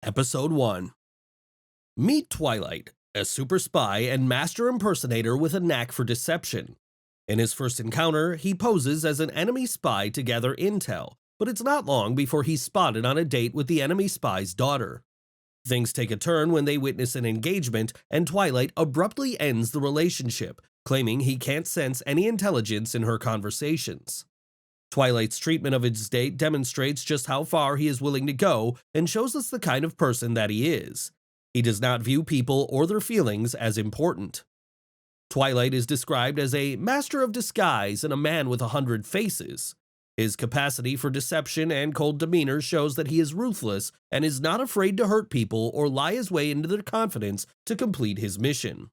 Episode 1. Meet Twilight, a super spy and master impersonator with a knack for deception. In his first encounter, he poses as an enemy spy to gather intel, but it's not long before he's spotted on a date with the enemy spy's daughter. Things take a turn when they witness an engagement, and Twilight abruptly ends the relationship, claiming he can't sense any intelligence in her conversations. Twilight's treatment of his date demonstrates just how far he is willing to go and shows us the kind of person that he is. He does not view people or their feelings as important. Twilight is described as a master of disguise and a man with 100 faces. His capacity for deception and cold demeanor shows that he is ruthless and is not afraid to hurt people or lie his way into their confidence to complete his mission.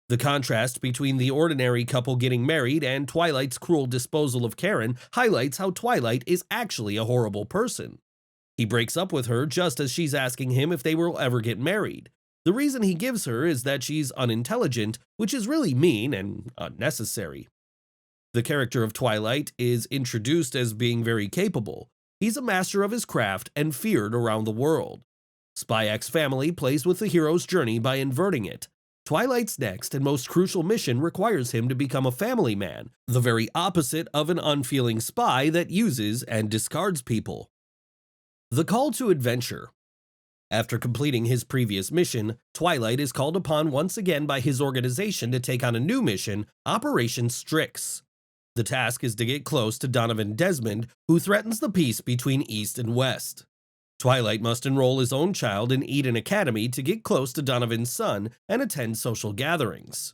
The contrast between the ordinary couple getting married and Twilight's cruel disposal of Karen highlights how Twilight is actually a horrible person. He breaks up with her just as she's asking him if they will ever get married. The reason he gives her is that she's unintelligent, which is really mean and unnecessary. The character of Twilight is introduced as being very capable. He's a master of his craft and feared around the world. Spyxfamily plays with the hero's journey by inverting it. Twilight's next and most crucial mission requires him to become a family man, the very opposite of an unfeeling spy that uses and discards people. The call to adventure. After completing his previous mission, Twilight is called upon once again by his organization to take on a new mission, Operation Strix. The task is to get close to Donovan Desmond, who threatens the peace between East and West. Twilight must enroll his own child in Eden Academy to get close to Donovan's son and attend social gatherings.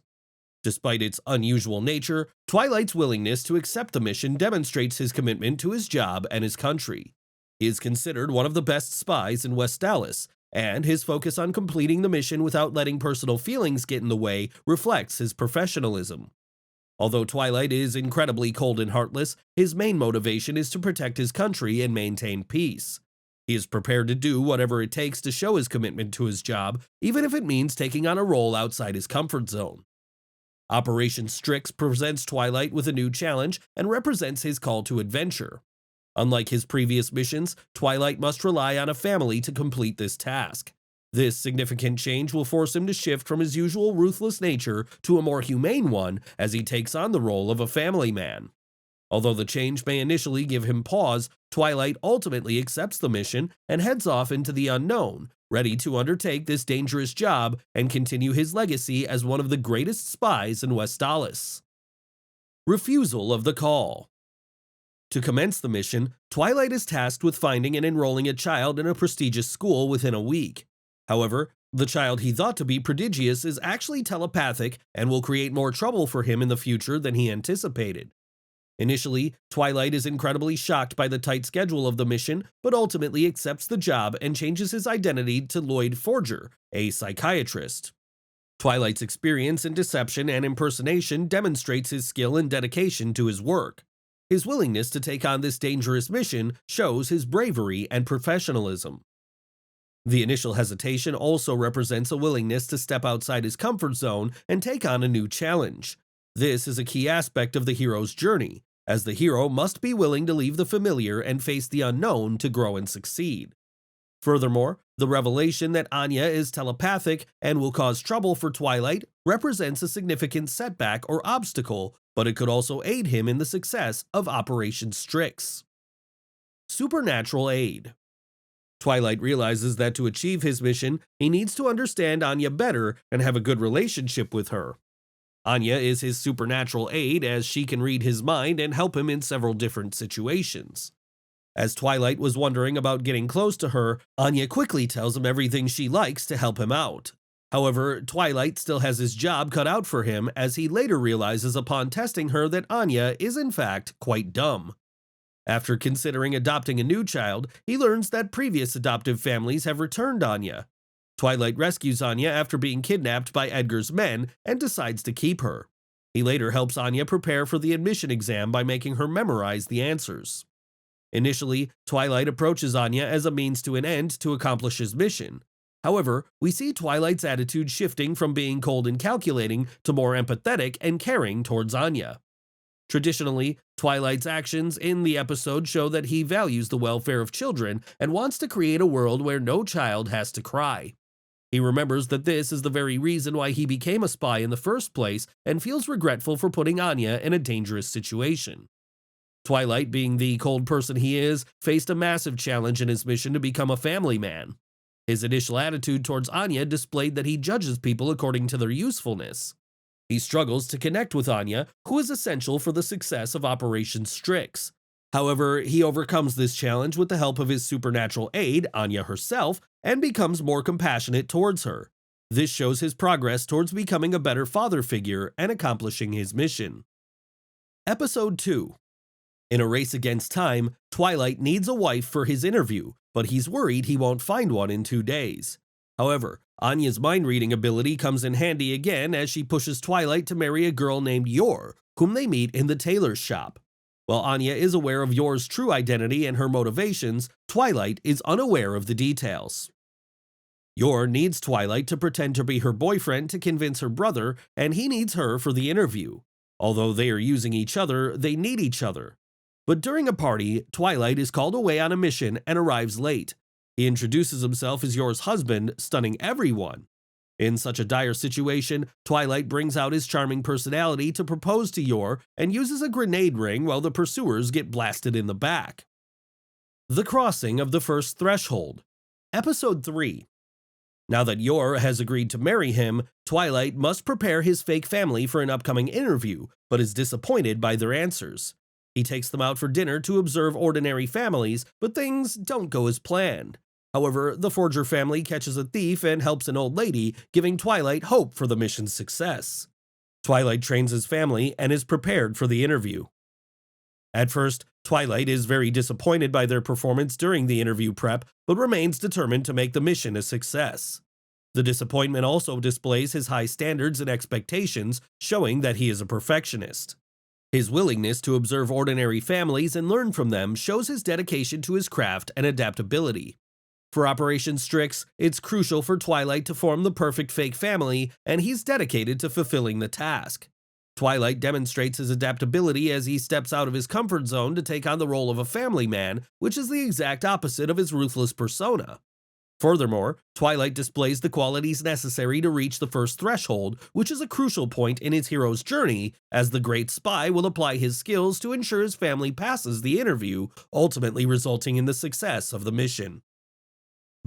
Despite its unusual nature, Twilight's willingness to accept the mission demonstrates his commitment to his job and his country. He is considered one of the best spies in Westalis, and his focus on completing the mission without letting personal feelings get in the way reflects his professionalism. Although Twilight is incredibly cold and heartless, his main motivation is to protect his country and maintain peace. He is prepared to do whatever it takes to show his commitment to his job, even if it means taking on a role outside his comfort zone. Operation Strix presents Twilight with a new challenge and represents his call to adventure. Unlike his previous missions, Twilight must rely on a family to complete this task. This significant change will force him to shift from his usual ruthless nature to a more humane one as he takes on the role of a family man. Although the change may initially give him pause, Twilight ultimately accepts the mission and heads off into the unknown, ready to undertake this dangerous job and continue his legacy as one of the greatest spies in Westalis. Refusal of the call. To commence the mission, Twilight is tasked with finding and enrolling a child in a prestigious school within a week. However, the child he thought to be prodigious is actually telepathic and will create more trouble for him in the future than he anticipated. Initially, Twilight is incredibly shocked by the tight schedule of the mission, but ultimately accepts the job and changes his identity to Loid Forger, a psychiatrist. Twilight's experience in deception and impersonation demonstrates his skill and dedication to his work. His willingness to take on this dangerous mission shows his bravery and professionalism. The initial hesitation also represents a willingness to step outside his comfort zone and take on a new challenge. This is a key aspect of the hero's journey, as the hero must be willing to leave the familiar and face the unknown to grow and succeed. Furthermore, the revelation that Anya is telepathic and will cause trouble for Twilight represents a significant setback or obstacle, but it could also aid him in the success of Operation Strix. Supernatural aid. Twilight realizes that to achieve his mission, he needs to understand Anya better and have a good relationship with her. Anya is his supernatural aid as she can read his mind and help him in several different situations. As Twilight was wondering about getting close to her, Anya quickly tells him everything she likes to help him out. However, Twilight still has his job cut out for him as he later realizes upon testing her that Anya is in fact quite dumb. After considering adopting a new child, he learns that previous adoptive families have returned Anya. Twilight rescues Anya after being kidnapped by Edgar's men and decides to keep her. He later helps Anya prepare for the admission exam by making her memorize the answers. Initially, Twilight approaches Anya as a means to an end to accomplish his mission. However, we see Twilight's attitude shifting from being cold and calculating to more empathetic and caring towards Anya. Traditionally, Twilight's actions in the episode show that he values the welfare of children and wants to create a world where no child has to cry. He remembers that this is the very reason why he became a spy in the first place and feels regretful for putting Anya in a dangerous situation. Twilight, being the cold person he is, faced a massive challenge in his mission to become a family man. His initial attitude towards Anya displayed that he judges people according to their usefulness. He struggles to connect with Anya, who is essential for the success of Operation Strix. However, he overcomes this challenge with the help of his supernatural aide, Anya herself, and becomes more compassionate towards her. This shows his progress towards becoming a better father figure and accomplishing his mission. Episode 2. In a race against time, Twilight needs a wife for his interview, but he's worried he won't find one in 2 days. However, Anya's mind-reading ability comes in handy again as she pushes Twilight to marry a girl named Yor, whom they meet in the tailor's shop. While Anya is aware of Yor's true identity and her motivations, Twilight is unaware of the details. Yor needs Twilight to pretend to be her boyfriend to convince her brother, and he needs her for the interview. Although they are using each other, they need each other. But during a party, Twilight is called away on a mission and arrives late. He introduces himself as Yor's husband, stunning everyone. In such a dire situation, Twilight brings out his charming personality to propose to Yor and uses a grenade ring while the pursuers get blasted in the back. The Crossing of the First Threshold. Episode 3. Now that Yor has agreed to marry him, Twilight must prepare his fake family for an upcoming interview, but is disappointed by their answers. He takes them out for dinner to observe ordinary families, but things don't go as planned. However, the Forger family catches a thief and helps an old lady, giving Twilight hope for the mission's success. Twilight trains his family and is prepared for the interview. At first, Twilight is very disappointed by their performance during the interview prep, but remains determined to make the mission a success. The disappointment also displays his high standards and expectations, showing that he is a perfectionist. His willingness to observe ordinary families and learn from them shows his dedication to his craft and adaptability. For Operation Strix, it's crucial for Twilight to form the perfect fake family, and he's dedicated to fulfilling the task. Twilight demonstrates his adaptability as he steps out of his comfort zone to take on the role of a family man, which is the exact opposite of his ruthless persona. Furthermore, Twilight displays the qualities necessary to reach the first threshold, which is a crucial point in his hero's journey, as the great spy will apply his skills to ensure his family passes the interview, ultimately resulting in the success of the mission.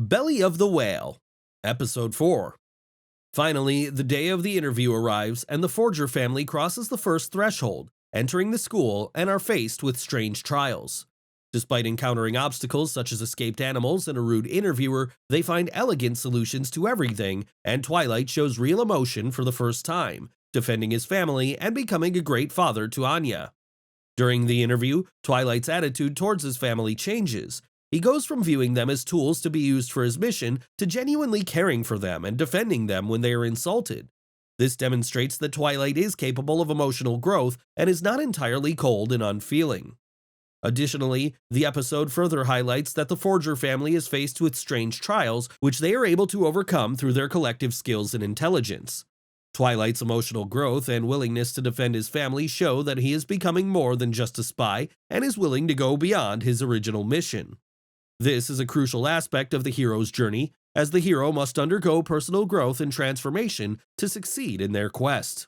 Belly of the Whale. Episode 4. Finally, the day of the interview arrives, and the Forger family crosses the first threshold, entering the school, and are faced with strange trials. Despite encountering obstacles such as escaped animals and a rude interviewer, they find elegant solutions to everything, and Twilight shows real emotion for the first time, defending his family and becoming a great father to Anya. During the interview, Twilight's attitude towards his family changes. He goes from viewing them as tools to be used for his mission to genuinely caring for them and defending them when they are insulted. This demonstrates that Twilight is capable of emotional growth and is not entirely cold and unfeeling. Additionally, the episode further highlights that the Forger family is faced with strange trials, which they are able to overcome through their collective skills and intelligence. Twilight's emotional growth and willingness to defend his family show that he is becoming more than just a spy and is willing to go beyond his original mission. This is a crucial aspect of the hero's journey, as the hero must undergo personal growth and transformation to succeed in their quest.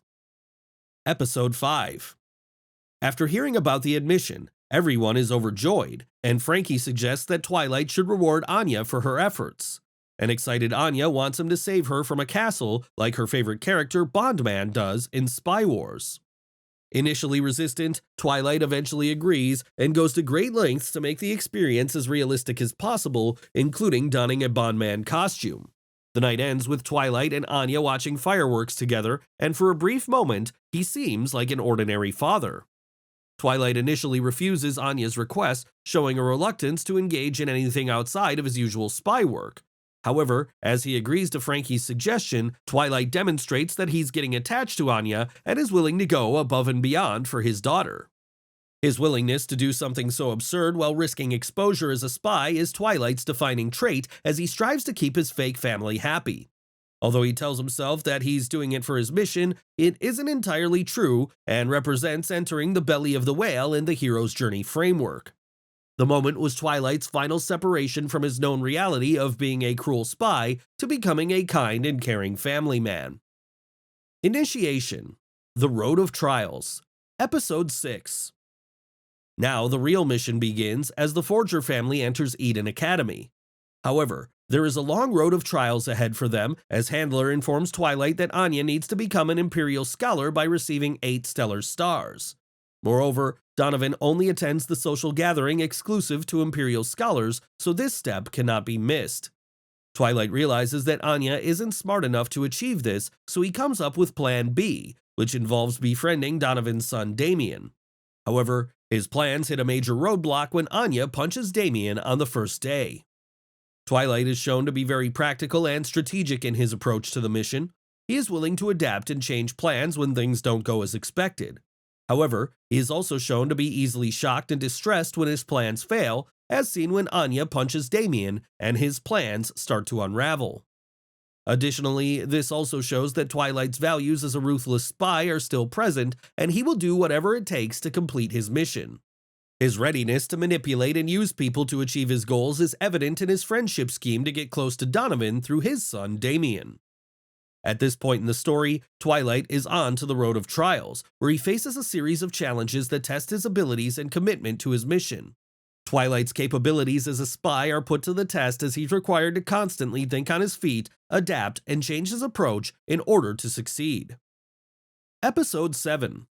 Episode 5. After hearing about the admission, everyone is overjoyed, and Frankie suggests that Twilight should reward Anya for her efforts. An excited Anya wants him to save her from a castle like her favorite character Bondman does in Spy Wars. Initially resistant, Twilight eventually agrees and goes to great lengths to make the experience as realistic as possible, including donning a Bondman costume. The night ends with Twilight and Anya watching fireworks together, and for a brief moment, he seems like an ordinary father. Twilight initially refuses Anya's request, showing a reluctance to engage in anything outside of his usual spy work. However, as he agrees to Frankie's suggestion, Twilight demonstrates that he's getting attached to Anya and is willing to go above and beyond for his daughter. His willingness to do something so absurd while risking exposure as a spy is Twilight's defining trait as he strives to keep his fake family happy. Although he tells himself that he's doing it for his mission, it isn't entirely true and represents entering the belly of the whale in the hero's journey framework. The moment was Twilight's final separation from his known reality of being a cruel spy to becoming a kind and caring family man. Initiation: The Road of Trials, Episode 6. Now the real mission begins as the Forger family enters Eden Academy. However, there is a long road of trials ahead for them as Handler informs Twilight that Anya needs to become an Imperial Scholar by receiving 8 stellar stars. Moreover, Donovan only attends the social gathering exclusive to Imperial Scholars, so this step cannot be missed. Twilight realizes that Anya isn't smart enough to achieve this, so he comes up with Plan B, which involves befriending Donovan's son Damien. However, his plans hit a major roadblock when Anya punches Damien on the first day. Twilight is shown to be very practical and strategic in his approach to the mission. He is willing to adapt and change plans when things don't go as expected. However, he is also shown to be easily shocked and distressed when his plans fail, as seen when Anya punches Damien and his plans start to unravel. Additionally, this also shows that Twilight's values as a ruthless spy are still present, and he will do whatever it takes to complete his mission. His readiness to manipulate and use people to achieve his goals is evident in his friendship scheme to get close to Donovan through his son Damien. At this point in the story, Twilight is on to the road of trials, where he faces a series of challenges that test his abilities and commitment to his mission. Twilight's capabilities as a spy are put to the test as he's required to constantly think on his feet, adapt, and change his approach in order to succeed. Episode 7.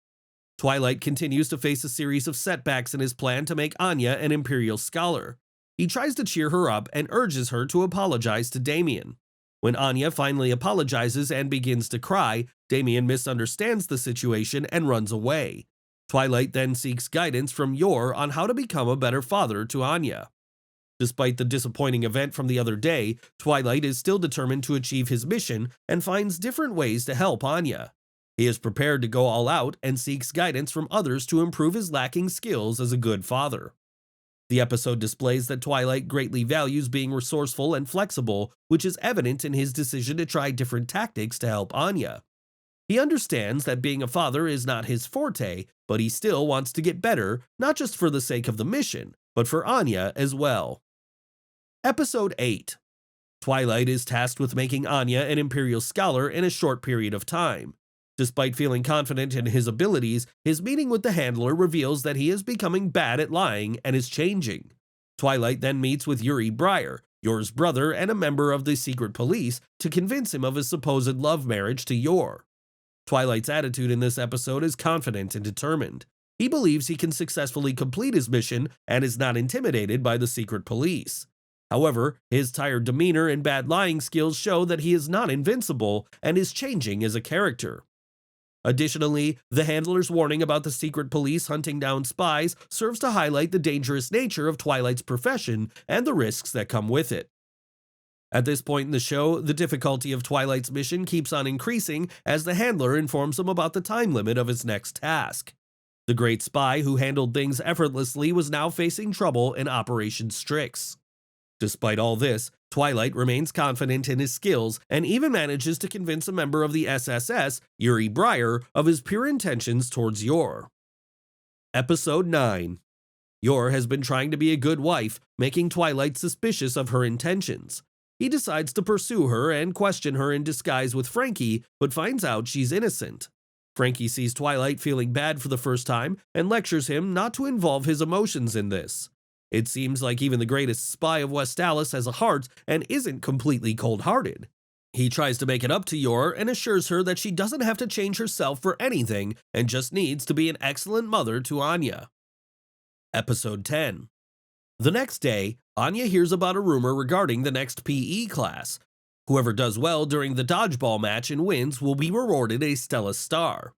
Twilight continues to face a series of setbacks in his plan to make Anya an Imperial Scholar. He tries to cheer her up and urges her to apologize to Damien. When Anya finally apologizes and begins to cry, Damien misunderstands the situation and runs away. Twilight then seeks guidance from Yor on how to become a better father to Anya. Despite the disappointing event from the other day, Twilight is still determined to achieve his mission and finds different ways to help Anya. He is prepared to go all out and seeks guidance from others to improve his lacking skills as a good father. The episode displays that Twilight greatly values being resourceful and flexible, which is evident in his decision to try different tactics to help Anya. He understands that being a father is not his forte, but he still wants to get better, not just for the sake of the mission, but for Anya as well. Episode 8. Twilight is tasked with making Anya an Imperial Scholar in a short period of time. Despite feeling confident in his abilities, his meeting with the Handler reveals that he is becoming bad at lying and is changing. Twilight then meets with Yuri Breyer, Yor's brother and a member of the secret police, to convince him of his supposed love marriage to Yor. Twilight's attitude in this episode is confident and determined. He believes he can successfully complete his mission and is not intimidated by the secret police. However, his tired demeanor and bad lying skills show that he is not invincible and is changing as a character. Additionally, the Handler's warning about the secret police hunting down spies serves to highlight the dangerous nature of Twilight's profession and the risks that come with it. At this point in the show, the difficulty of Twilight's mission keeps on increasing as the Handler informs him about the time limit of his next task. The great spy who handled things effortlessly was now facing trouble in Operation Strix. Despite all this, Twilight remains confident in his skills and even manages to convince a member of the SSS, Yuri Breyer, of his pure intentions towards Yor. Episode 9. Yor has been trying to be a good wife, making Twilight suspicious of her intentions. He decides to pursue her and question her in disguise with Frankie, but finds out she's innocent. Frankie sees Twilight feeling bad for the first time and lectures him not to involve his emotions in this. It seems like even the greatest spy of Westalis has a heart and isn't completely cold-hearted. He tries to make it up to Yor and assures her that she doesn't have to change herself for anything and just needs to be an excellent mother to Anya. Episode 10. The next day, Anya hears about a rumor regarding the next PE class. Whoever does well during the dodgeball match and wins will be rewarded a Stella Star.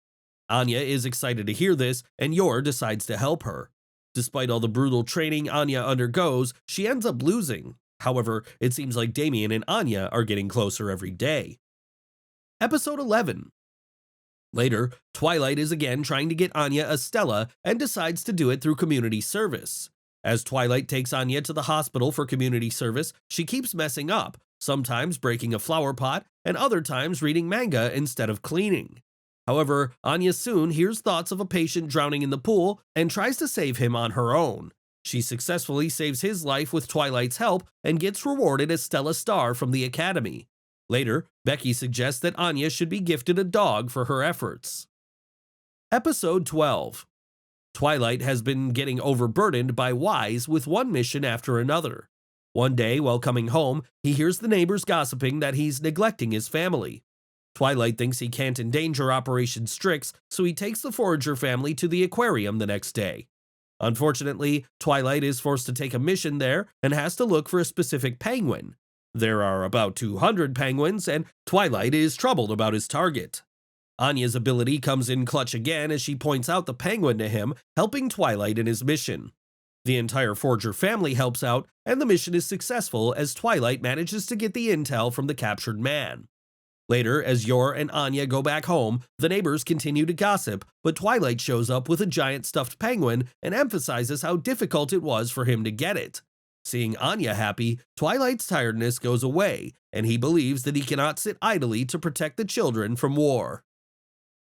Anya is excited to hear this, and Yor decides to help her. Despite all the brutal training Anya undergoes, she ends up losing. However, it seems like Damien and Anya are getting closer every day. Episode 11. Later, Twilight is again trying to get Anya a Stella and decides to do it through community service. As Twilight takes Anya to the hospital for community service, she keeps messing up, sometimes breaking a flower pot, and other times reading manga instead of cleaning. However, Anya soon hears thoughts of a patient drowning in the pool and tries to save him on her own. She successfully saves his life with Twilight's help and gets rewarded a Stella Star from the Academy. Later, Becky suggests that Anya should be gifted a dog for her efforts. Episode 12. Twilight has been getting overburdened by Wise with one mission after another. One day, while coming home, he hears the neighbors gossiping that he's neglecting his family. Twilight thinks he can't endanger Operation Strix, so he takes the Forger family to the aquarium the next day. Unfortunately, Twilight is forced to take a mission there and has to look for a specific penguin. There are about 200 penguins, and Twilight is troubled about his target. Anya's ability comes in clutch again as she points out the penguin to him, helping Twilight in his mission. The entire Forger family helps out, and the mission is successful as Twilight manages to get the intel from the captured man. Later, as Yor and Anya go back home, the neighbors continue to gossip, but Twilight shows up with a giant stuffed penguin and emphasizes how difficult it was for him to get it. Seeing Anya happy, Twilight's tiredness goes away, and he believes that he cannot sit idly to protect the children from war.